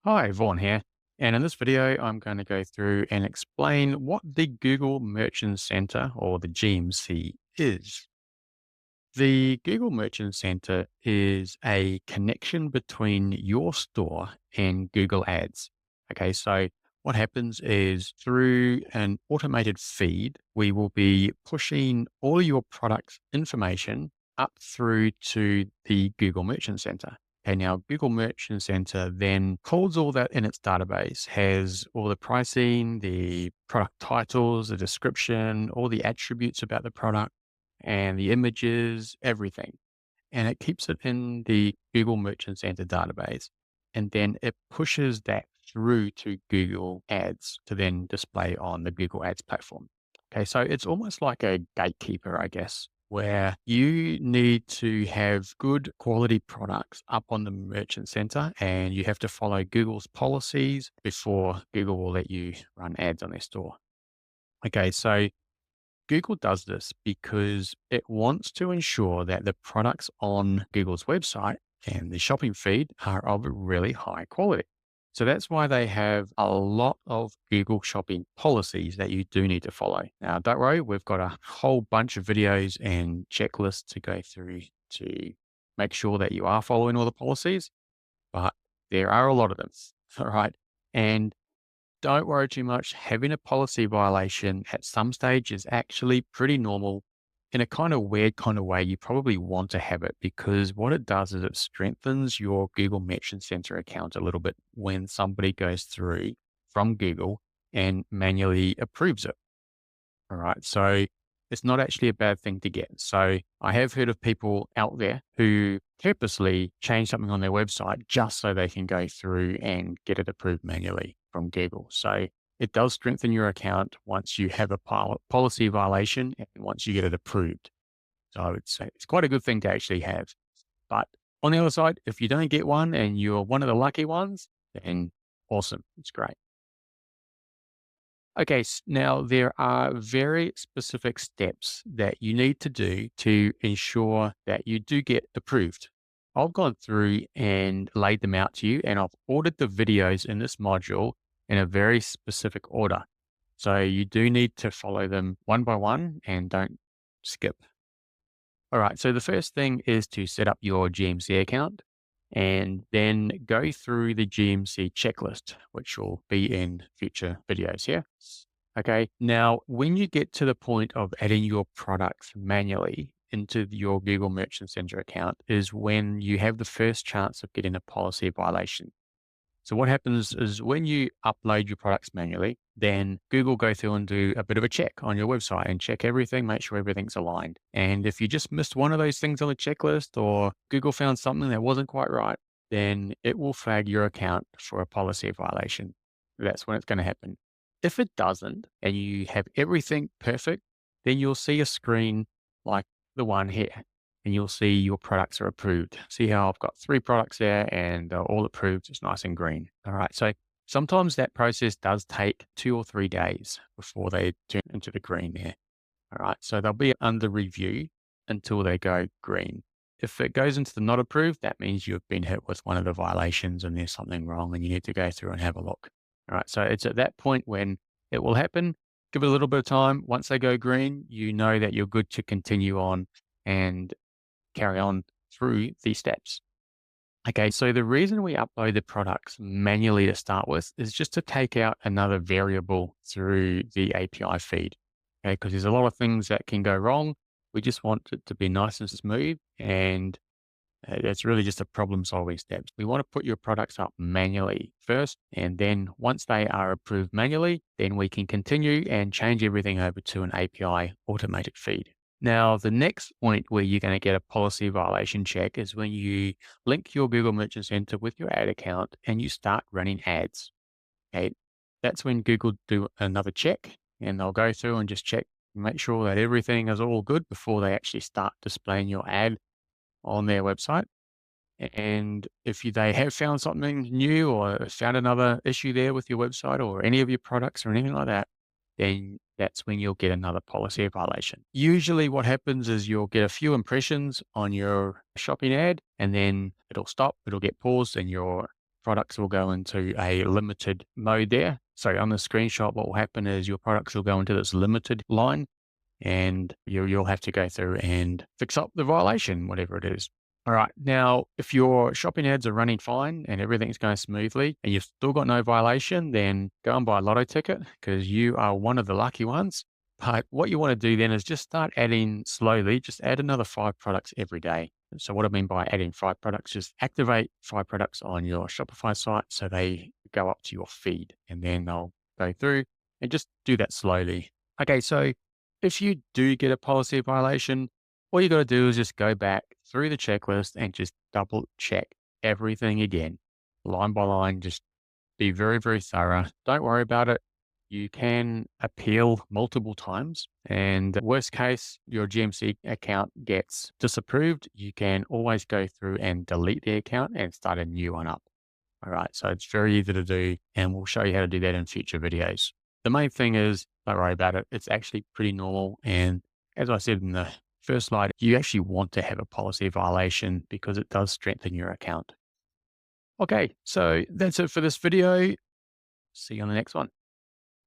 Hi, Vaughan here. And in this video, I'm going to go through and explain what the Google Merchant Center or the GMC is. The Google Merchant Center is a connection between your store and Google Ads. Okay, so what happens is through an automated feed, we will be pushing all your product information up through to the Google Merchant Center. Okay, now Google Merchant Center then holds all that in its database, has all the pricing, the product titles, the description, all the attributes about the product and the images, everything. And it keeps it in the Google Merchant Center database. And then it pushes that through to Google Ads to then display on the Google Ads platform. Okay, so it's almost like a gatekeeper, I guess, where you need to have good quality products up on the Merchant Center and you have to follow Google's policies before Google will let you run ads on their store. Okay, so Google does this because it wants to ensure that the products on Google's website and the shopping feed are of really high quality. So that's why they have a lot of Google shopping policies that you do need to follow. Now, don't worry, we've got a whole bunch of videos and checklists to go through to make sure that you are following all the policies, but there are a lot of them. All right. And don't worry too much. Having a policy violation at some stage is actually pretty normal. In a kind of weird kind of way, you probably want to have it because what it does is it strengthens your Google Merchant Center account a little bit when somebody goes through from Google and manually approves it. All right. So it's not actually a bad thing to get. So I have heard of people out there who purposely change something on their website just so they can go through and get it approved manually from Google. So it does strengthen your account once you have a policy violation and once you get it approved. So it's quite a good thing to actually have. But on the other side, if you don't get one and you're one of the lucky ones, then awesome. It's great. Okay, now there are very specific steps that you need to do to ensure that you do get approved. I've gone through and laid them out to you, and I've ordered the videos in this module in a very specific order. So you do need to follow them one by one and don't skip. All right, so the first thing is to set up your GMC account and then go through the GMC checklist, which will be in future videos here. Okay. Now, when you get to the point of adding your products manually into your Google Merchant Center account is when you have the first chance of getting a policy violation. So what happens is when you upload your products manually, then Google go through and do a bit of a check on your website and check everything, make sure everything's aligned. And if you just missed one of those things on the checklist or Google found something that wasn't quite right, then it will flag your account for a policy violation. That's when it's going to happen. If it doesn't and you have everything perfect, then you'll see a screen like the one here and you'll see your products are approved. See how I've got 3 products there and they're all approved. It's nice and green. All right. So sometimes that process does take 2 or 3 days before they turn into the green there. All right. So they'll be under review until they go green. If it goes into the not approved, that means you've been hit with one of the violations and there's something wrong and you need to go through and have a look. All right. So it's at that point when it will happen. Give it a little bit of time. Once they go green, you know that you're good to continue on and carry on through these steps. Okay, so the reason we upload the products manually to start with is just to take out another variable through the API feed. Okay, because there's a lot of things that can go wrong. We just want it to be nice and smooth, and it's really just a problem solving step. We want to put your products up manually first, and then once they are approved manually, then we can continue and change everything over to an API automated feed. Now, the next point where you're going to get a policy violation check is when you link your Google Merchant Center with your ad account and you start running ads. Okay. That's when Google do another check and they'll go through and just check, make sure that everything is all good before they actually start displaying your ad on their website. And if they have found something new or found another issue there with your website or any of your products or anything like that, then that's when you'll get another policy violation. Usually what happens is you'll get a few impressions on your shopping ad and then it'll stop, it'll get paused and your products will go into a limited mode there. So on the screenshot, what will happen is your products will go into this limited line, and you'll have to go through and fix up the violation, whatever it is. All right. Now, if your shopping ads are running fine and everything's going smoothly and you've still got no violation, then go and buy a lotto ticket because you are one of the lucky ones. But what you want to do then is just start adding slowly, just add another 5 products every day. So what I mean by adding 5 products, just activate 5 products on your Shopify site so they go up to your feed, and then they'll go through, and just do that slowly. Okay, so if you do get a policy violation, all you got to do is just go back through the checklist and just double check everything again, line by line. Just be very, very thorough. Don't worry about it. You can appeal multiple times. And worst case, your GMC account gets disapproved. You can always go through and delete the account and start a new one up. All right. So it's very easy to do. And we'll show you how to do that in future videos. The main thing is, don't worry about it. It's actually pretty normal. And as I said in the first slide, you actually want to have a policy violation because it does strengthen your account. Okay, so that's it for this video. See you on the next one.